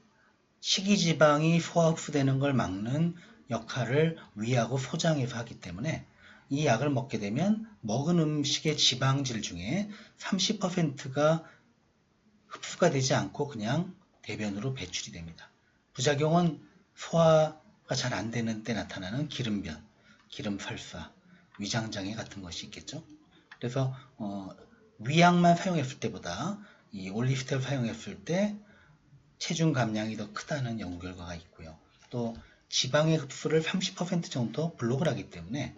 식이지방이 소화 흡수되는 걸 막는 역할을 위하고 소장에서 하기 때문에 이 약을 먹게 되면 먹은 음식의 지방질 중에 30%가 흡수가 되지 않고 그냥 대변으로 배출이 됩니다. 부작용은 소화가 잘 안 되는 때 나타나는 기름변, 기름설사, 위장장애 같은 것이 있겠죠. 그래서 위약만 사용했을 때보다 이 올리스텔을 사용했을 때 체중 감량이 더 크다는 연구 결과가 있고요. 또 지방의 흡수를 30% 정도 블록을 하기 때문에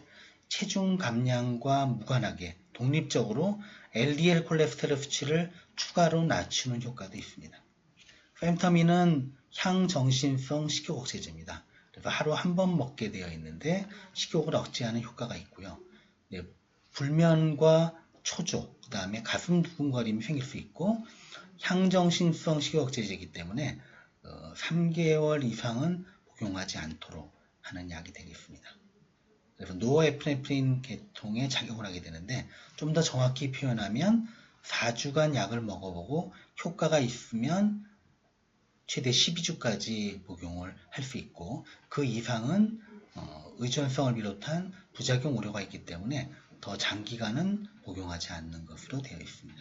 체중 감량과 무관하게 독립적으로 LDL 콜레스테롤 수치를 추가로 낮추는 효과도 있습니다. 펜터민은 향정신성 식욕억제제입니다. 그래서 하루 한 번 먹게 되어 있는데 식욕을 억제하는 효과가 있고요. 네, 불면과 초조, 그 다음에 가슴 두근거림이 생길 수 있고 향정신성 식욕억제제이기 때문에 3개월 이상은 복용하지 않도록 하는 약이 되겠습니다. 그래서 노에프네프린 계통에 작용을 하게 되는데 좀 더 정확히 표현하면 4주간 약을 먹어보고 효과가 있으면 최대 12주까지 복용을 할 수 있고 그 이상은 의존성을 비롯한 부작용 우려가 있기 때문에 더 장기간은 복용하지 않는 것으로 되어 있습니다.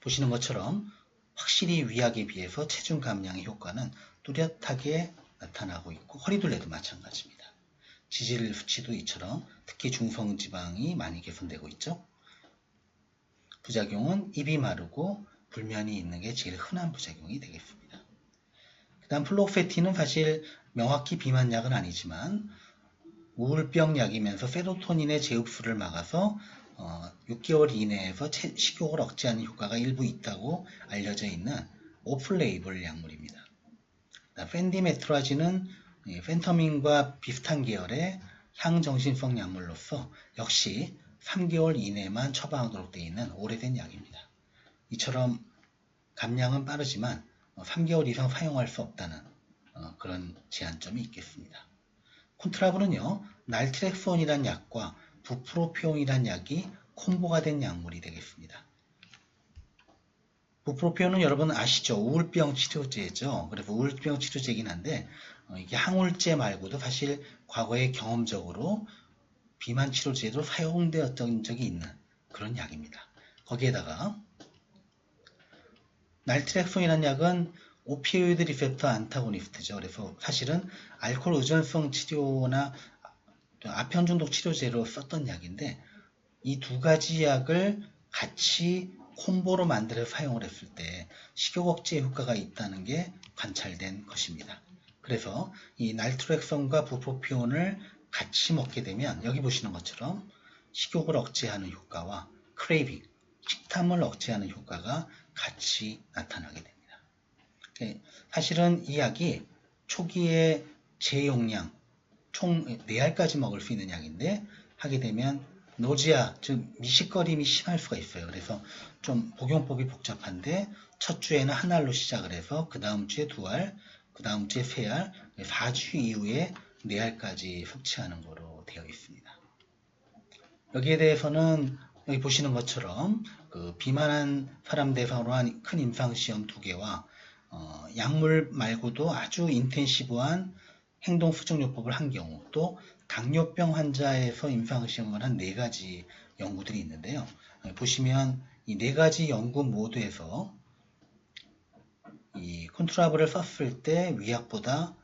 보시는 것처럼 확실히 위약에 비해서 체중 감량의 효과는 뚜렷하게 나타나고 있고 허리둘레도 마찬가지입니다. 지질 수치도 이처럼 특히 중성지방이 많이 개선되고 있죠. 부작용은 입이 마르고 불면이 있는 게 제일 흔한 부작용이 되겠습니다. 그 다음 플로페틴은 사실 명확히 비만약은 아니지만 우울병 약이면서 세로토닌의 재흡수를 막아서 6개월 이내에서 식욕을 억제하는 효과가 일부 있다고 알려져 있는 오플레이블 약물입니다. 펜디메트라진은 펜터민과 비슷한 계열의 향정신성 약물로서 역시 3개월 이내만 처방하도록 되어 있는 오래된 약입니다. 이처럼 감량은 빠르지만 3개월 이상 사용할 수 없다는 그런 제한점이 있겠습니다. 콘트라블은요, 날트렉스원이란 약과 부프로피온이란 약이 콤보가 된 약물이 되겠습니다. 부프로피온은 여러분 아시죠? 우울병 치료제죠. 그래서 우울병 치료제이긴 한데 이게 항우울제 말고도 사실 과거에 경험적으로 비만 치료제로 사용되었던 적이 있는 그런 약입니다. 거기에다가 날트렉손이라는 약은 오피오이드 리셉터 안타고니스트죠. 그래서 사실은 알코올 의존성 치료나 아편 중독 치료제로 썼던 약인데 이 두 가지 약을 같이 콤보로 만들어 사용을 했을 때 식욕 억제 효과가 있다는 게 관찰된 것입니다. 그래서 이 날트렉손과 부프로피온을 같이 먹게 되면 여기 보시는 것처럼 식욕을 억제하는 효과와 크레이빙, 식탐을 억제하는 효과가 같이 나타나게 됩니다. 사실은 이 약이 초기에 제용량 총 4알까지 먹을 수 있는 약인데 하게 되면 노지아, 즉 미식거림이 심할 수가 있어요. 그래서 좀 복용법이 복잡한데 첫 주에는 1알로 시작을 해서 그 다음 주에 2알, 그 다음 주에 3알, 4주 이후에 4알까지 섭취하는 거로 되어 있습니다. 여기에 대해서는 여기 보시는 것처럼 그 비만한 사람 대상으로 한 큰 임상시험 2개와 약물 말고도 아주 인텐시브한 행동수정요법을 한 경우 또 당뇨병 환자에서 임상시험을 한 4가지 연구들이 있는데요. 보시면 이 4가지 연구 모두에서 이 콘트라블을 썼을 때 위약보다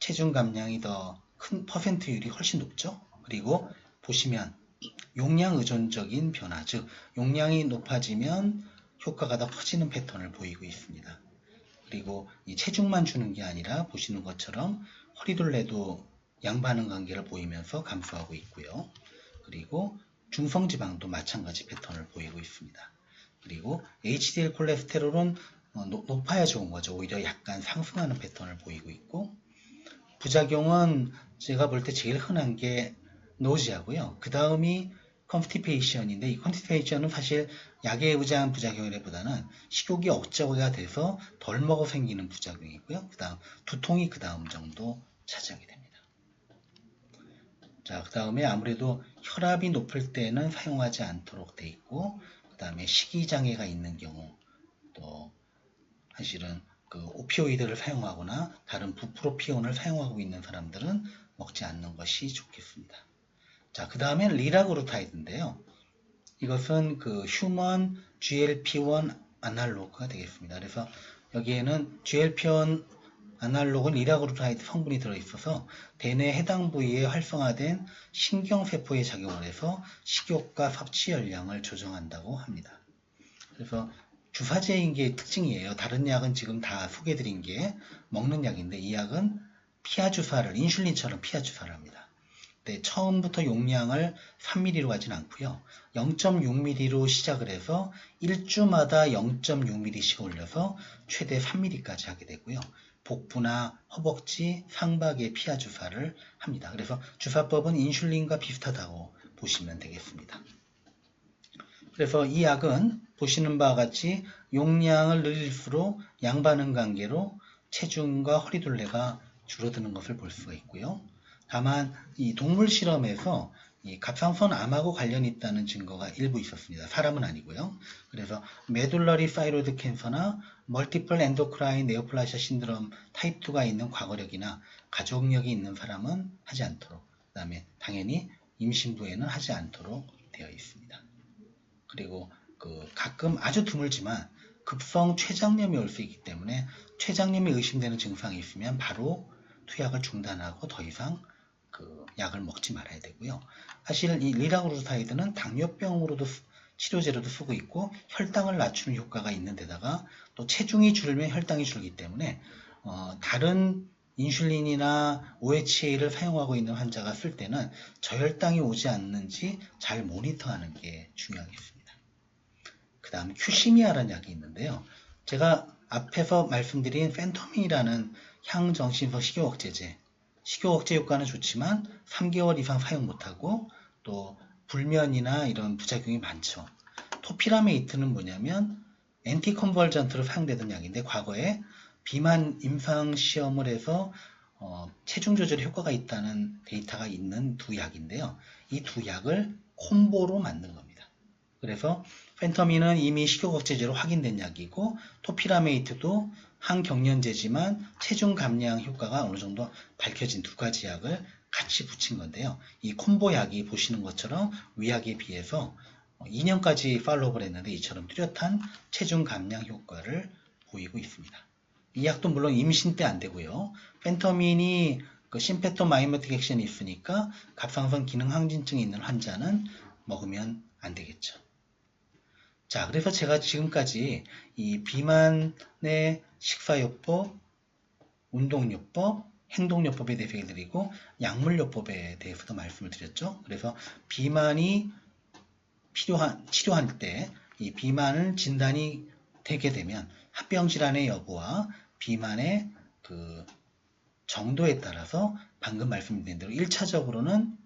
체중 감량이 더 큰 퍼센트율이 훨씬 높죠. 그리고 보시면 용량 의존적인 변화, 즉 용량이 높아지면 효과가 더 커지는 패턴을 보이고 있습니다. 그리고 이 체중만 주는 게 아니라 보시는 것처럼 허리둘레도 양반응 관계를 보이면서 감소하고 있고요. 그리고 중성지방도 마찬가지 패턴을 보이고 있습니다. 그리고 HDL 콜레스테롤은 높아야 좋은 거죠. 오히려 약간 상승하는 패턴을 보이고 있고 부작용은 제가 볼 때 제일 흔한 게 노지아고요. 그 다음이 컨스티페이션인데 이 컨스티페이션은 사실 약에 의지한 부작용이라기보다는 식욕이 억제가 돼서 덜 먹어 생기는 부작용이고요. 그 다음 두통이 그 다음 정도 차지하게 됩니다. 자, 그 다음에 아무래도 혈압이 높을 때는 사용하지 않도록 돼 있고 그 다음에 식이장애가 있는 경우 또 사실은 그 오피오이드를 사용하거나 다른 부프로피온을 사용하고 있는 사람들은 먹지 않는 것이 좋겠습니다. 자, 그 다음엔 리라그루타이드인데요. 이것은 그 휴먼 GLP-1 아날로그가 되겠습니다. 그래서 여기에는 GLP-1 아날로그는 리라그루타이드 성분이 들어있어서 대뇌 해당 부위에 활성화된 신경세포에 작용을 해서 식욕과 섭취 열량을 조정한다고 합니다. 그래서 주사제인 게 특징이에요. 다른 약은 지금 다 소개해드린 게 먹는 약인데 이 약은 피하 주사를 인슐린처럼 피하 주사를 합니다. 네, 처음부터 용량을 3mm로 하진 않고요. 0.6mm로 시작을 해서 1주마다 0.6mm씩 올려서 최대 3mm까지 하게 되고요. 복부나 허벅지, 상박에 피하 주사를 합니다. 그래서 주사법은 인슐린과 비슷하다고 보시면 되겠습니다. 그래서 이 약은 보시는 바와 같이 용량을 늘릴수록 양반응 관계로 체중과 허리둘레가 줄어드는 것을 볼 수가 있고요. 다만 이 동물 실험에서 이 갑상선 암하고 관련이 있다는 증거가 일부 있었습니다. 사람은 아니고요. 그래서 메둘러리 사이로이드 캔서나 멀티플 엔도크라인 네오플라시아 신드롬 타입 2가 있는 과거력이나 가족력이 있는 사람은 하지 않도록, 그 다음에 당연히 임신부에는 하지 않도록 되어 있습니다. 그리고 가끔 아주 드물지만 급성 췌장염이 올 수 있기 때문에 췌장염이 의심되는 증상이 있으면 바로 투약을 중단하고 더 이상 약을 먹지 말아야 되고요. 사실 이 리라그루타이드는 당뇨병으로도 치료제로도 쓰고 있고 혈당을 낮추는 효과가 있는 데다가 또 체중이 줄면 혈당이 줄기 때문에 다른 인슐린이나 OHA를 사용하고 있는 환자가 쓸 때는 저혈당이 오지 않는지 잘 모니터하는 게 중요하겠습니다. 그 다음 큐시미아라는 약이 있는데요. 제가 앞에서 말씀드린 펜토민이라는 향정신성 식욕억제제, 식욕억제 효과는 좋지만 3개월 이상 사용 못하고 또 불면이나 이런 부작용이 많죠. 토피라메이트는 뭐냐면 엔티컨벌전트로 사용되던 약인데 과거에 비만 임상 시험을 해서 체중 조절에 효과가 있다는 데이터가 있는 두 약인데요. 이 두 약을 콤보로 만든 겁니다. 그래서 펜터민은 이미 식욕억제제로 확인된 약이고 토피라메이트도 항경련제지만 체중 감량 효과가 어느 정도 밝혀진 두 가지 약을 같이 붙인 건데요. 이 콤보 약이 보시는 것처럼 위약에 비해서 2년까지 팔로우를 했는데 이처럼 뚜렷한 체중 감량 효과를 보이고 있습니다. 이 약도 물론 임신 때 안 되고요. 펜터민이 그 심페토마이메틱 액션이 있으니까 갑상선 기능 항진증이 있는 환자는 먹으면 안 되겠죠. 자, 그래서 제가 지금까지 이 비만의 식사요법, 운동요법, 행동요법에 대해서 얘기를 드리고 약물요법에 대해서도 말씀을 드렸죠. 그래서 비만이 치료할 때 이 비만을 진단이 되게 되면 합병질환의 여부와 비만의 그 정도에 따라서 방금 말씀드린 대로 1차적으로는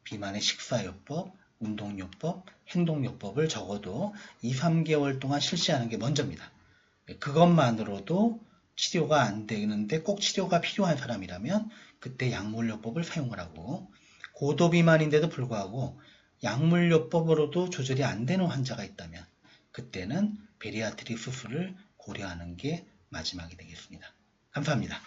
비만의 식사요법, 운동요법, 행동요법을 적어도 2, 3개월 동안 실시하는 게 먼저입니다. 그것만으로도 치료가 안 되는데 꼭 치료가 필요한 사람이라면 그때 약물요법을 사용을 하고 고도비만인데도 불구하고 약물요법으로도 조절이 안 되는 환자가 있다면 그때는 베리아트릭 수술을 고려하는 게 마지막이 되겠습니다. 감사합니다.